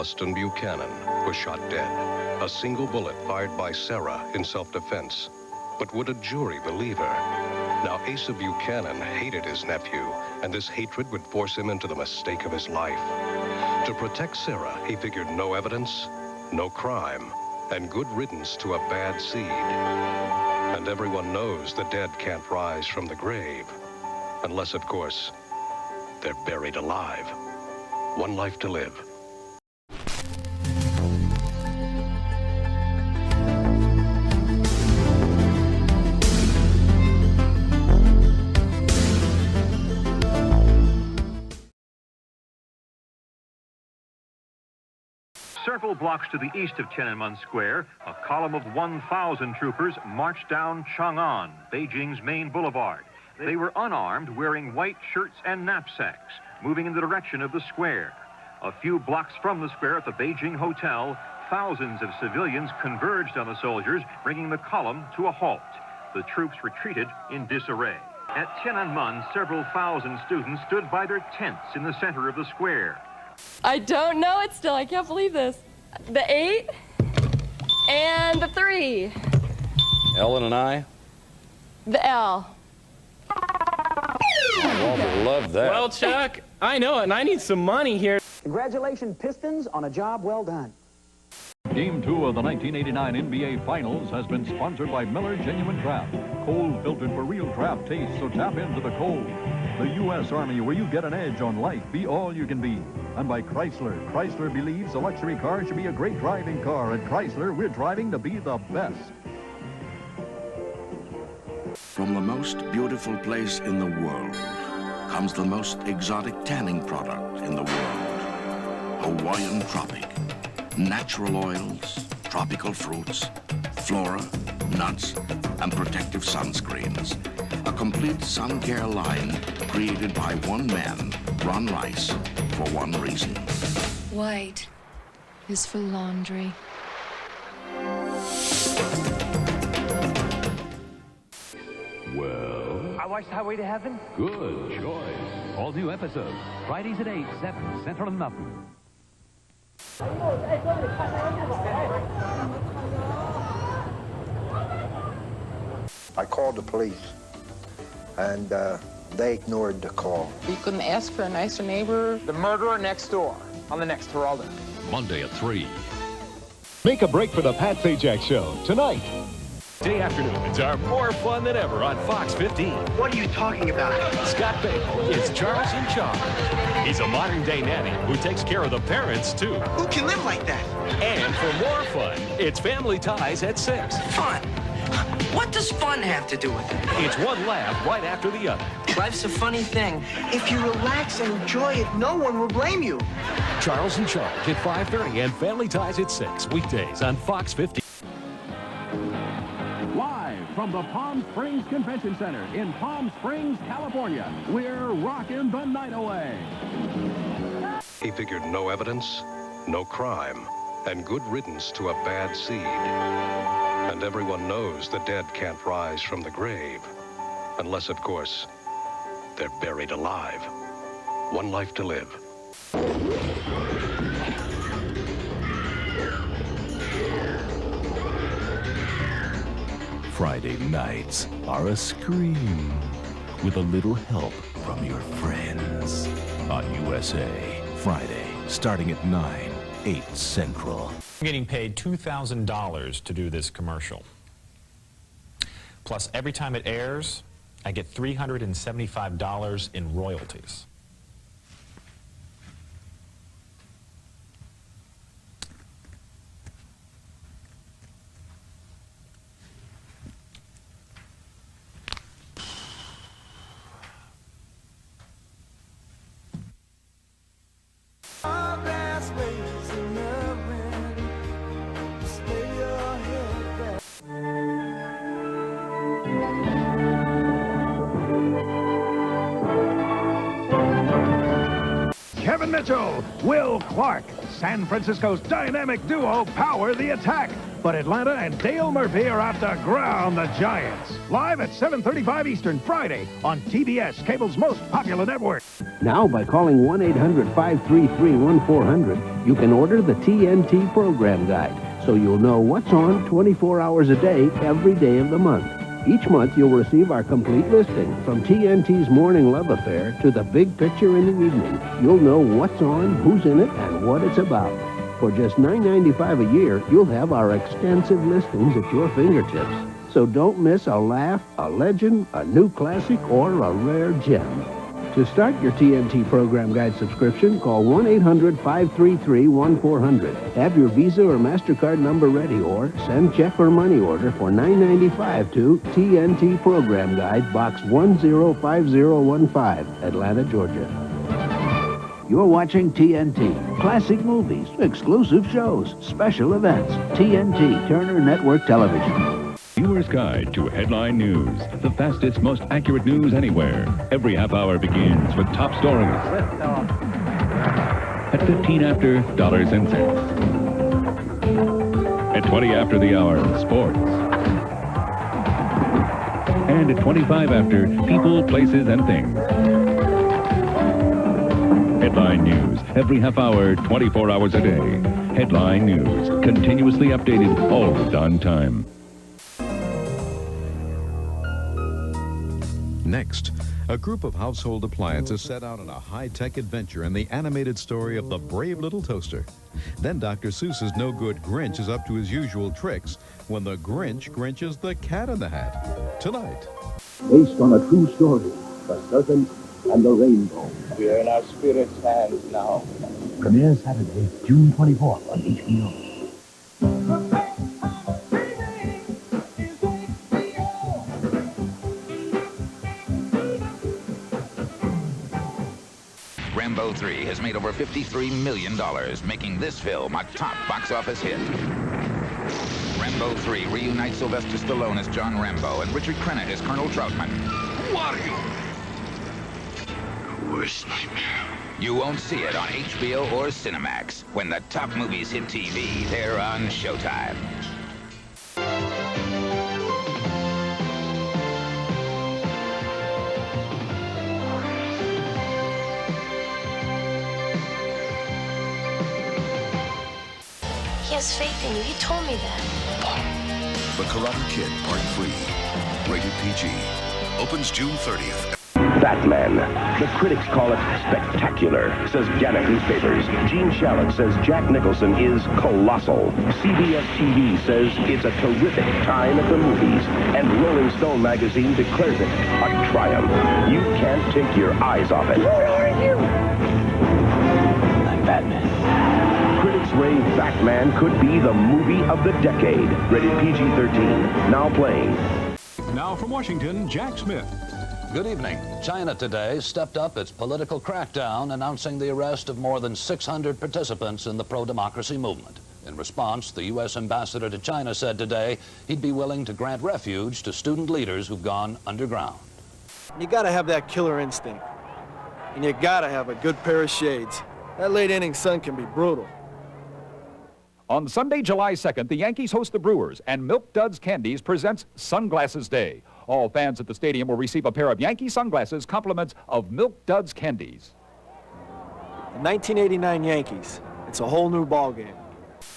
Austin Buchanan was shot dead. A single bullet fired by Sarah in self-defense. But would a jury believe her? Now, Asa Buchanan hated his nephew, and this hatred would force him into the mistake of his life. To protect Sarah, he figured no evidence, no crime, and good riddance to a bad seed. And everyone knows the dead can't rise from the grave. Unless, of course, they're buried alive. One life to live. Several blocks to the east of Tiananmen Square, a column of 1,000 troopers marched down Chang'an, Beijing's main boulevard. They were unarmed, wearing white shirts and knapsacks, moving in the direction of the square. A few blocks from the square at the Beijing Hotel, thousands of civilians converged on the soldiers, bringing the column to a halt. The troops retreated in disarray. At Tiananmen, several thousand students stood by their tents in the center of the square. I don't know it still. I can't believe this. The 8 and the 3. Ellen and I? The L. Walter loved that. Well, Chuck, I know it, and I need some money here. Congratulations, Pistons, on a job well done. Game 2 of the 1989 NBA Finals has been sponsored by Miller Genuine Draft. Cold filtered for real draft taste, so tap into the cold. The U.S. Army, where you get an edge on life, be all you can be. And by Chrysler. Chrysler believes a luxury car should be a great driving car. At Chrysler, we're driving to be the best. From the most beautiful place in the world comes the most exotic tanning product in the world. Hawaiian Tropic. Natural oils, tropical fruits, flora, nuts, and protective sunscreens. A complete sun care line created by one man, Ron Rice, for one reason. White is for laundry. Well, I watched Highway to Heaven. good choice. All new episodes, Fridays at 8, 7 Central and Mountain. I called the police, and they ignored the call. You couldn't ask for a nicer neighbor. The murderer next door on the next Geraldo. Monday at 3. Make a break for the Pat Sajak Show tonight. Day afternoons are more fun than ever on Fox 15. What are you talking about? Scott Baio is Charles in charge. He's a modern-day nanny who takes care of the parents, too. Who can live like that? And for more fun, it's Family Ties at 6. Fun? What does fun have to do with it? It's one laugh right after the other. Life's a funny thing. If you relax and enjoy it, no one will blame you. Charles in Charge at 5:30 and Family Ties at 6. Weekdays on Fox 15. Live from the Palm Springs Convention Center in Palm Springs, California, we're rocking the night away. He figured no evidence, no crime, and good riddance to a bad seed. And everyone knows the dead can't rise from the grave. Unless, of course, they're buried alive. One life to live. Friday nights are a scream with a little help from your friends. On USA, Friday, starting at 9, 8 Central. I'm getting paid $2,000 to do this commercial. Plus, every time it airs, I get $375 in royalties. Kevin Mitchell, Will Clark, San Francisco's dynamic duo power the attack. But Atlanta and Dale Murphy are out to ground the Giants. Live at 7:35 Eastern Friday on TBS, cable's most popular network. Now, by calling 1-800-533-1400, you can order the TNT program guide, so you'll know what's on 24 hours a day, every day of the month. Each month, you'll receive our complete listing, from TNT's Morning Love Affair to the big picture in the evening. You'll know what's on, who's in it, and what it's about. For just $9.95 a year, you'll have our extensive listings at your fingertips. So don't miss a laugh, a legend, a new classic, or a rare gem. To start your TNT program guide subscription, call 1-800-533-1400. Have your Visa or MasterCard number ready, or send check or money order for $9.95 to TNT Program Guide, Box 105015, Atlanta, Georgia. You're watching TNT. Classic movies, exclusive shows, special events. TNT, Turner Network Television. Viewer's Guide to Headline News. The fastest, most accurate news anywhere. Every half hour begins with top stories. At 15 after, dollars and cents. At 20 after the hour, sports. And at 25 after, people, places, and things. Headline News. Every half hour, 24 hours a day. Headline News. Continuously updated, always on time. Next, a group of household appliances set out on a high-tech adventure in the animated story of the brave little toaster. Then Dr. Seuss's no-good Grinch is up to his usual tricks when the Grinch grinches the Cat in the Hat. Tonight. Based on a true story, The Serpent and the Rainbow. We are in our spirit's hands now. Premieres Saturday, June 24th on HBO. Rambo 3 has made over $53 million, making this film a top box office hit. Rambo 3 reunites Sylvester Stallone as John Rambo and Richard Crenna as Colonel Troutman. Who are you? Your worst nightmare. You won't see it on HBO or Cinemax. When the top movies hit TV, they're on Showtime. He has faith in you. He told me that. The Karate Kid Part 3. Rated PG. Opens June 30th. Batman. The critics call it spectacular, says Gannett Newspapers. Gene Shalit says Jack Nicholson is colossal. CBS TV says it's a terrific time at the movies. And Rolling Stone magazine declares it a triumph. You can't take your eyes off it. Who are you? I'm Batman. Critics rave Batman could be the movie of the decade. Rated PG-13. Now playing. Now from Washington, Jack Smith. Good evening. China today stepped up its political crackdown, announcing the arrest of more than 600 participants in the pro-democracy movement. In response, the U.S. ambassador to China said today he'd be willing to grant refuge to student leaders who've gone underground. You gotta have that killer instinct. And you gotta have a good pair of shades. That late inning sun can be brutal. On Sunday, July 2nd, the Yankees host the Brewers, and Milk Duds Candies presents Sunglasses Day. All fans at the stadium will receive a pair of Yankee sunglasses, compliments of Milk Duds Candies. The 1989 Yankees. It's a whole new ballgame.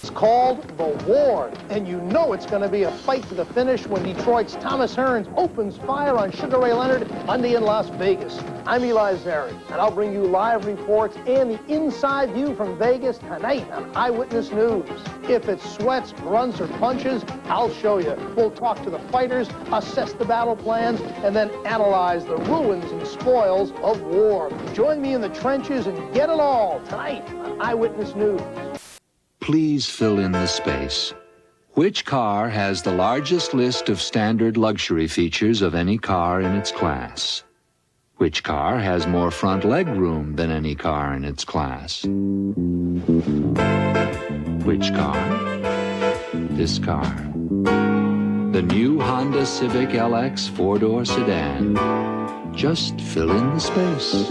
It's called The War, and you know it's going to be a fight to the finish when Detroit's Thomas Hearns opens fire on Sugar Ray Leonard Monday in Las Vegas. I'm Eli Zary, and I'll bring you live reports and the inside view from Vegas tonight on Eyewitness News. If it's sweats, grunts, or punches, I'll show you. We'll talk to the fighters, assess the battle plans, and then analyze the ruins and spoils of war. Join me in the trenches and get it all tonight on Eyewitness News. Please fill in the space. Which car has the largest list of standard luxury features of any car in its class? Which car has more front leg room than any car in its class? Which car? This car. The new Honda Civic LX four-door sedan. Just fill in the space.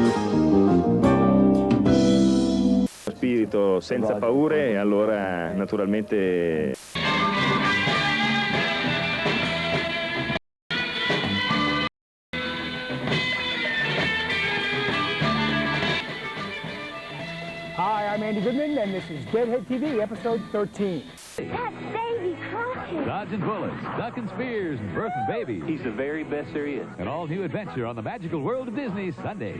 Spirito senza paure e allora naturalmente Goodman, and this is Deadhead TV, episode 13. That's Davy Crockett. Dodging bullets, ducking spears, and birthing babies. He's the very best there is. An all-new adventure on the magical world of Disney, Sunday.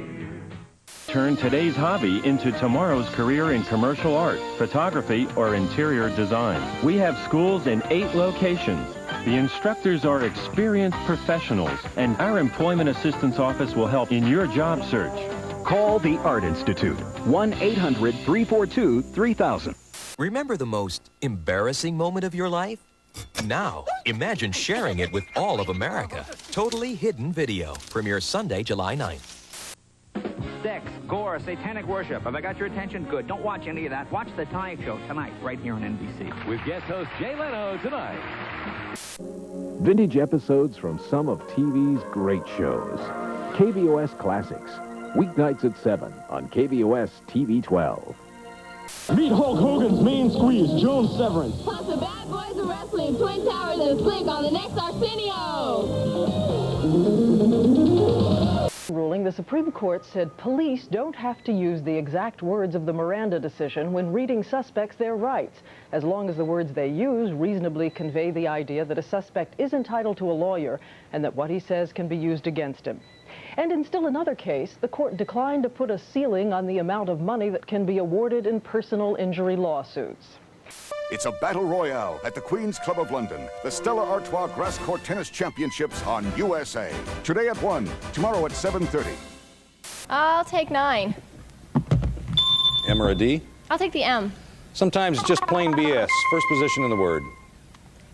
Turn today's hobby into tomorrow's career in commercial art, photography, or interior design. We have schools in 8 locations. The instructors are experienced professionals, and our Employment Assistance Office will help in your job search. Call the Art Institute, 1-800-342-3000. Remember the most embarrassing moment of your life? Now, imagine sharing it with all of America. Totally Hidden Video. Premieres Sunday, July 9th. Sex, gore, satanic worship. Have I got your attention? Good. Don't watch any of that. Watch The Tonight Show tonight, right here on NBC. With guest host Jay Leno tonight. Vintage episodes from some of TV's great shows. KVOS Classics. Weeknights at 7 on KVOS TV 12. Meet Hulk Hogan's main squeeze, Joan Severance. Plus the Bad Boys of Wrestling, Twin Towers, and Slick on the next Arsenio. Ruling, the Supreme Court said police don't have to use the exact words of the Miranda decision when reading suspects their rights, as long as the words they use reasonably convey the idea that a suspect is entitled to a lawyer and that what he says can be used against him. And in still another case, the court declined to put a ceiling on the amount of money that can be awarded in personal injury lawsuits. It's a battle royale at the Queen's Club of London. The Stella Artois Grass Court Tennis Championships on USA. Today at 1, tomorrow at 7:30. I'll take 9. M or a D? I'll take the M. Sometimes it's just plain BS. First position in the word.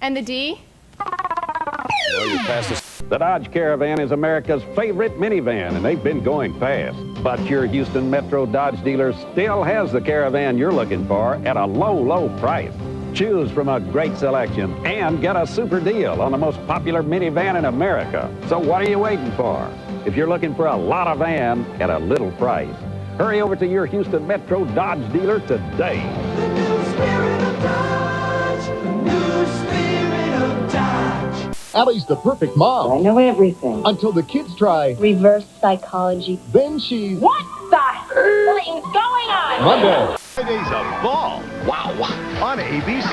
And the D? Well, you passed this. The Dodge Caravan is America's favorite minivan, and they've been going fast. But your Houston Metro Dodge dealer still has the Caravan you're looking for at a low, low price. Choose from a great selection and get a super deal on the most popular minivan in America. So what are you waiting for? If you're looking for a lot of van at a little price, hurry over to your Houston Metro Dodge dealer today. The new spirit of Dodge. The new spirit of Dodge. Allie's the perfect mom. I know everything. Until the kids try reverse psychology. Then she's... What the is going on? Monday. Friday's a ball. Wow. On ABC.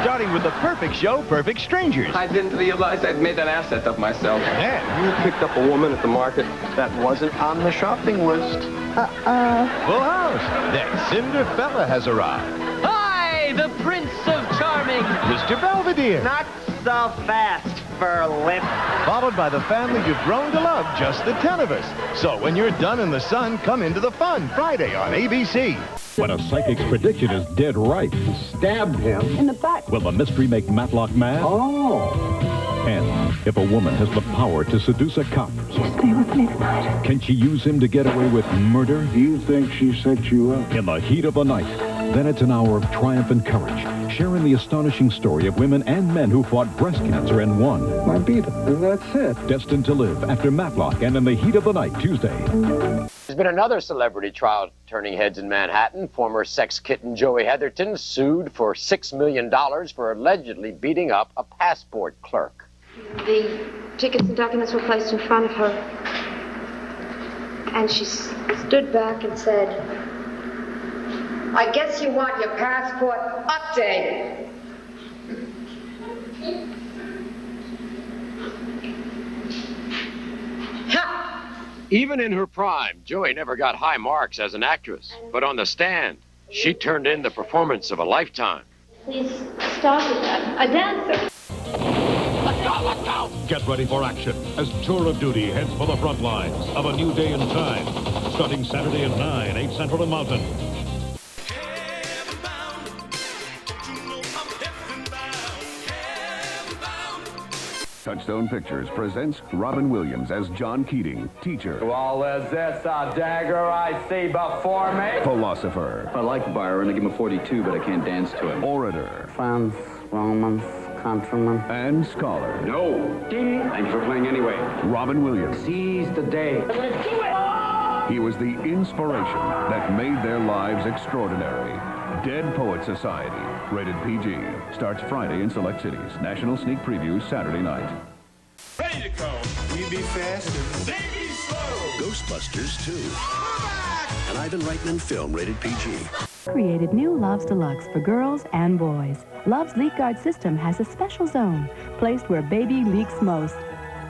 Starting with the perfect show, Perfect Strangers. I didn't realize I'd made an asset of myself. Then you picked up a woman at the market that wasn't on the shopping list. Full House. Then Cinderfella has arrived. Hi, the Prince of Charming. Mr. Belvedere. Not so fast, Fur-Lip. Followed by the family you've grown to love, just the 10 of us. So when you're done in the sun, come into the fun, Friday on ABC. When a psychic's prediction is dead right. Stabbed him in the back. Will the mystery make Matlock mad? Oh. And if a woman has the power to seduce a cop, You stay with me tonight. can she use him to get away with murder? Do you think she set you up? In the heat of the night, then it's an hour of triumph and courage, sharing the astonishing story of women and men who fought breast cancer and won. I beat him. That's it. Destined to live after Matlock and in the heat of the night, Tuesday. There's been another celebrity trial turning heads in Manhattan. Former sex kitten Joey Heatherton sued for $6 million for allegedly beating up a passport clerk. The tickets and documents were placed in front of her, and she stood back and said, "I guess you want your passport updated." Ha! Even in her prime, Joey never got high marks as an actress. But on the stand, she turned in the performance of a lifetime. Please stop it. A dancer. Get ready for action as Tour of Duty heads for the front lines of a new day and time. Starting Saturday at 9, 8 Central and Mountain. Touchstone Pictures presents Robin Williams as John Keating, teacher. Well, is this a dagger I see before me? Philosopher. I like Byron. I give him a 42, but I can't dance to him. Orator. France, Romans, countryman. And scholar. No. Thanks for playing anyway. Robin Williams. Seize the day. He was the inspiration that made their lives extraordinary. Dead Poet Society, rated PG, starts Friday in select cities. National sneak preview Saturday night. Ready to go. We be fast and they be slow. Ghostbusters 2. An Ivan Reitman film rated PG. Created new Love's Deluxe for girls and boys. Love's Leak Guard system has a special zone placed where baby leaks most.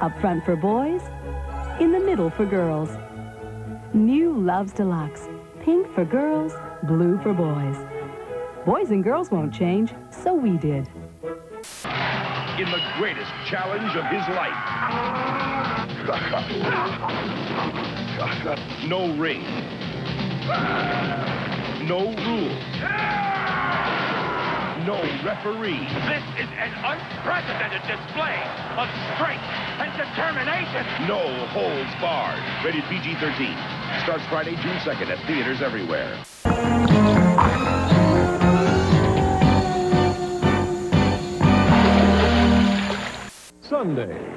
Up front for boys, in the middle for girls. New Love's Deluxe. Pink for girls, blue for boys. Boys and girls won't change, so we did. In the greatest challenge of his life. No ring. No rules. No referee. This is an unprecedented display of strength and determination. No holds barred. Rated PG-13. Starts Friday, June 2nd at theaters everywhere. Sunday.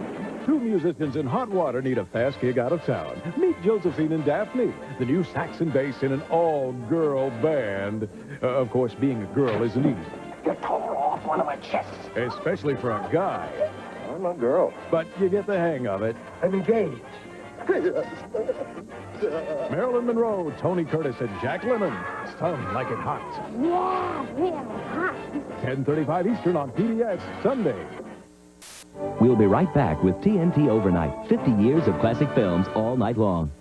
Two musicians in hot water need a fast gig out of town. Meet Josephine and Daphne, the new sax and bass in an all-girl band. Of course, being a girl isn't easy. You tore off one of my chests. Especially for a guy. I'm a girl. But you get the hang of it. I'm engaged. Marilyn Monroe, Tony Curtis, and Jack Lemmon. Some like it hot. Yeah, real hot. 10:35 Eastern on PBS, Sunday. We'll be right back with TNT Overnight. 50 years of classic films all night long.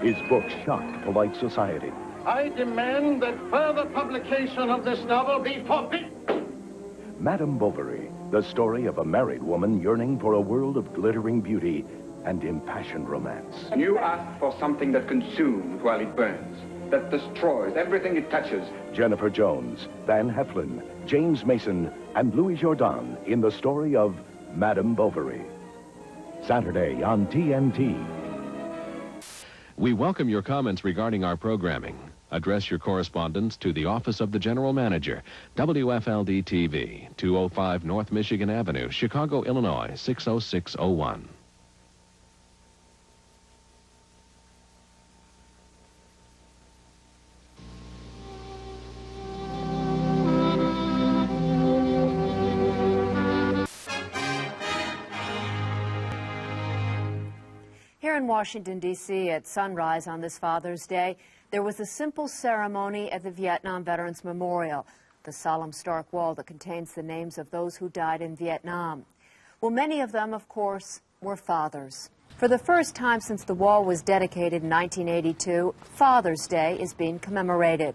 His book shocked polite society. I demand that further publication of this novel be forbidden. Madame Bovary, the story of a married woman yearning for a world of glittering beauty and impassioned romance. You ask for something that consumes while it burns, that destroys everything it touches. Jennifer Jones, Van Heflin, James Mason, and Louis Jourdan in the story of Madame Bovary. Saturday on TNT. We welcome your comments regarding our programming. Address your correspondence to the Office of the General Manager, WFLD-TV, 205 North Michigan Avenue, Chicago, Illinois, 60601. Here in Washington, D.C., at sunrise on this Father's Day, there was a simple ceremony at the Vietnam Veterans Memorial, the solemn stark wall that contains the names of those who died in Vietnam. Well, many of them, of course, were fathers. For the first time since the wall was dedicated in 1982, Father's Day is being commemorated.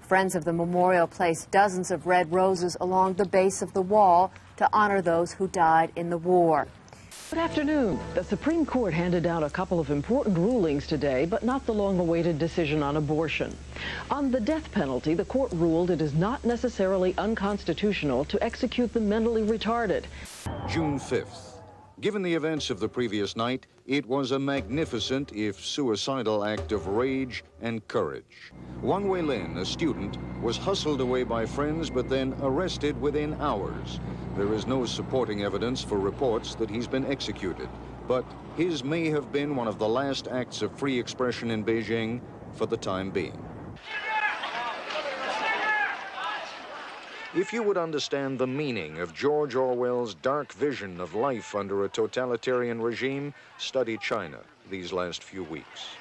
Friends of the memorial placed dozens of red roses along the base of the wall to honor those who died in the war. Good afternoon. The Supreme Court handed down a couple of important rulings today, but not the long-awaited decision on abortion. On the death penalty, the court ruled it is not necessarily unconstitutional to execute the mentally retarded. June 5th. Given the events of the previous night, it was a magnificent, if suicidal, act of rage and courage. Wang Wei-lin, a student, was hustled away by friends but then arrested within hours. There is no supporting evidence for reports that he's been executed, but his may have been one of the last acts of free expression in Beijing for the time being. If you would understand the meaning of George Orwell's dark vision of life under a totalitarian regime, study China these last few weeks.